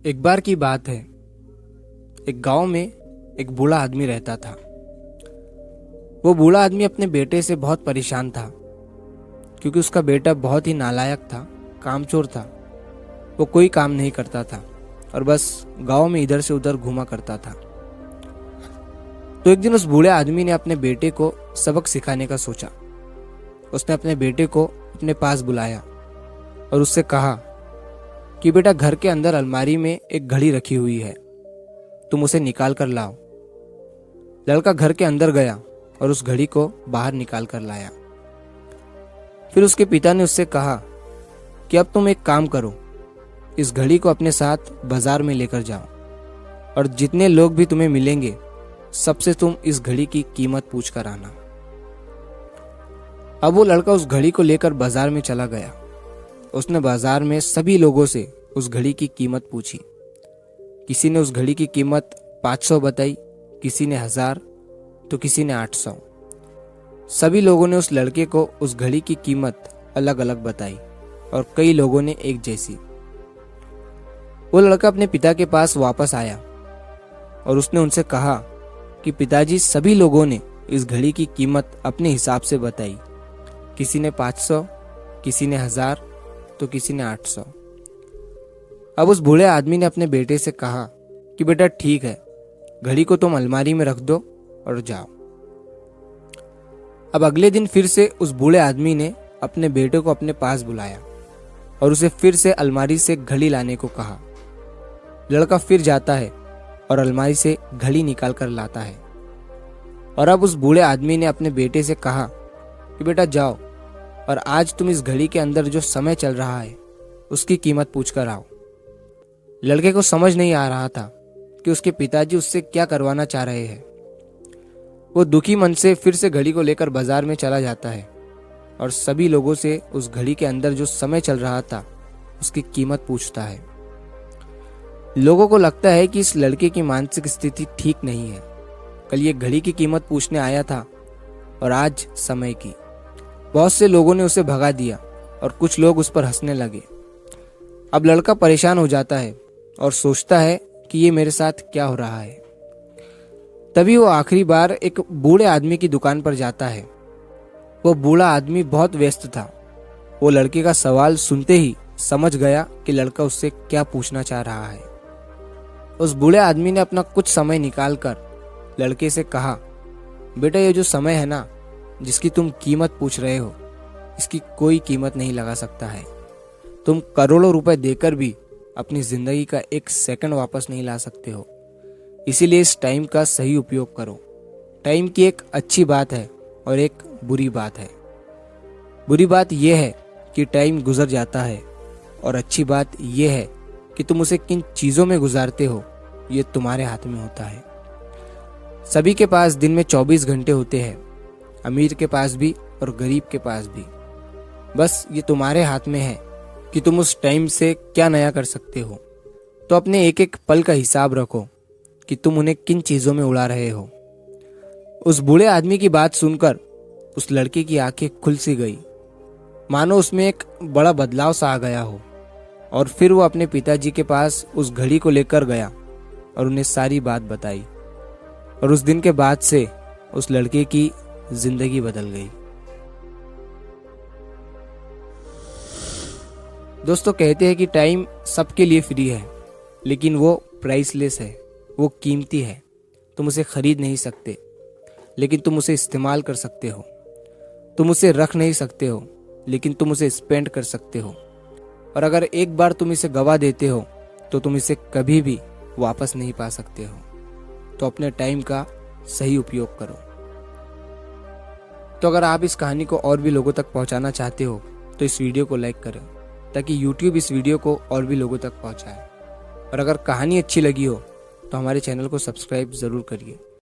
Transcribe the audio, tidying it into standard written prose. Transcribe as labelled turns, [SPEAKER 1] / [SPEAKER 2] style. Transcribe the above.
[SPEAKER 1] एक बार की बात है। एक गांव में एक बूढ़ा आदमी रहता था। वो बूढ़ा आदमी अपने बेटे से बहुत परेशान था, क्योंकि उसका बेटा बहुत ही नालायक था, कामचोर था। वो कोई काम नहीं करता था और बस गांव में इधर से उधर घूमा करता था। तो एक दिन उस बूढ़े आदमी ने अपने बेटे को सबक सिखाने का सोचा। उसने अपने बेटे को अपने पास बुलाया और उससे कहा कि बेटा, घर के अंदर अलमारी में एक घड़ी रखी हुई है, तुम उसे निकाल कर लाओ। लड़का घर के अंदर गया और उस घड़ी को बाहर निकाल कर लाया। फिर उसके पिता ने उससे कहा कि अब तुम एक काम करो, इस घड़ी को अपने साथ बाजार में लेकर जाओ और जितने लोग भी तुम्हें मिलेंगे सबसे तुम इस घड़ी की कीमत पूछ कर आना। अब वो लड़का उस घड़ी को लेकर बाजार में चला गया। उसने बाजार में सभी लोगों से उस घड़ी की कीमत पूछी। किसी ने उस घड़ी की कीमत 500 बताई, किसी ने 1000, तो किसी ने 800। सभी लोगों ने उस लड़के को उस घड़ी की कीमत अलग अलग बताई और कई लोगों ने एक जैसी। वो लड़का अपने पिता के पास वापस आया और उसने उनसे कहा कि पिताजी, सभी लोगों ने इस घड़ी की कीमत अपने हिसाब से बताई। किसी ने 500, किसी ने 1000, तो किसी ने 800। अब उस बूढ़े आदमी ने अपने बेटे से कहा कि बेटा ठीक है, घड़ी को तुम अलमारी में रख दो और जाओ। अब अगले दिन फिर से उस बूढ़े आदमी ने अपने बेटे को अपने पास बुलाया और उसे फिर से अलमारी से घड़ी लाने को कहा। लड़का फिर जाता है और अलमारी से घड़ी निकाल कर लाता है। और अब उस बूढ़े आदमी ने अपने बेटे से कहा कि बेटा जाओ और आज तुम इस घड़ी के अंदर जो समय चल रहा है उसकी कीमत पूछ कर आओ। लड़के को समझ नहीं आ रहा था कि उसके पिताजी उससे क्या करवाना चाह रहे हैं। वो दुखी मन से फिर से घड़ी को लेकर बाजार में चला जाता है और सभी लोगों से उस घड़ी के अंदर जो समय चल रहा था उसकी कीमत पूछता है। लोगों को लगता है कि इस लड़के की मानसिक स्थिति ठीक नहीं है। कल ये घड़ी की कीमत पूछने आया था और आज समय की। बहुत से लोगों ने उसे भगा दिया और कुछ लोग उस पर हंसने लगे। अब लड़का परेशान हो जाता है और सोचता है कि ये मेरे साथ क्या हो रहा है। तभी वो आखिरी बार एक बूढ़े आदमी की दुकान पर जाता है। वो बूढ़ा आदमी बहुत व्यस्त था। वो लड़के का सवाल सुनते ही समझ गया कि लड़का उससे क्या पूछना चाह रहा है। उस बूढ़े आदमी ने अपना कुछ समय निकालकर लड़के से कहा, बेटा, ये जो समय है ना, जिसकी तुम कीमत पूछ रहे हो, इसकी कोई कीमत नहीं लगा सकता है। तुम करोड़ों रुपए देकर भी अपनी जिंदगी का एक सेकंड वापस नहीं ला सकते हो। इसीलिए इस टाइम का सही उपयोग करो। टाइम की एक अच्छी बात है और एक बुरी बात है। बुरी बात यह है कि टाइम गुजर जाता है और अच्छी बात यह है कि तुम उसे किन चीजों में गुजारते हो, ये तुम्हारे हाथ में होता है। सभी के पास दिन में 24 घंटे होते हैं, अमीर के पास भी और गरीब के पास भी। बस ये तुम्हारे हाथ में है कि तुम उस टाइम से क्या नया कर सकते हो। तो अपने एक एक पल का हिसाब रखो कि तुम उन्हें किन चीजों में उड़ा रहे हो। उस बूढ़े आदमी की बात सुनकर उस लड़के की आंखें खुल सी गई, मानो उसमें एक बड़ा बदलाव सा आ गया हो। और फिर वो अपने पिताजी के पास उस घड़ी को लेकर गया और उन्हें सारी बात बताई। और उस दिन के बाद से उस लड़के की जिंदगी बदल गई। दोस्तों, कहते हैं कि टाइम सबके लिए फ्री है, लेकिन वो प्राइसलेस है, वो कीमती है। तुम उसे खरीद नहीं सकते, लेकिन तुम उसे इस्तेमाल कर सकते हो। तुम उसे रख नहीं सकते हो, लेकिन तुम उसे स्पेंड कर सकते हो। और अगर एक बार तुम इसे गवा देते हो तो तुम इसे कभी भी वापस नहीं पा सकते हो। तो अपने टाइम का सही उपयोग करो। तो अगर आप इस कहानी को और भी लोगों तक पहुंचाना चाहते हो तो इस वीडियो को लाइक करें, ताकि YouTube इस वीडियो को और भी लोगों तक पहुंचाए। और अगर कहानी अच्छी लगी हो तो हमारे चैनल को सब्सक्राइब जरूर करिए।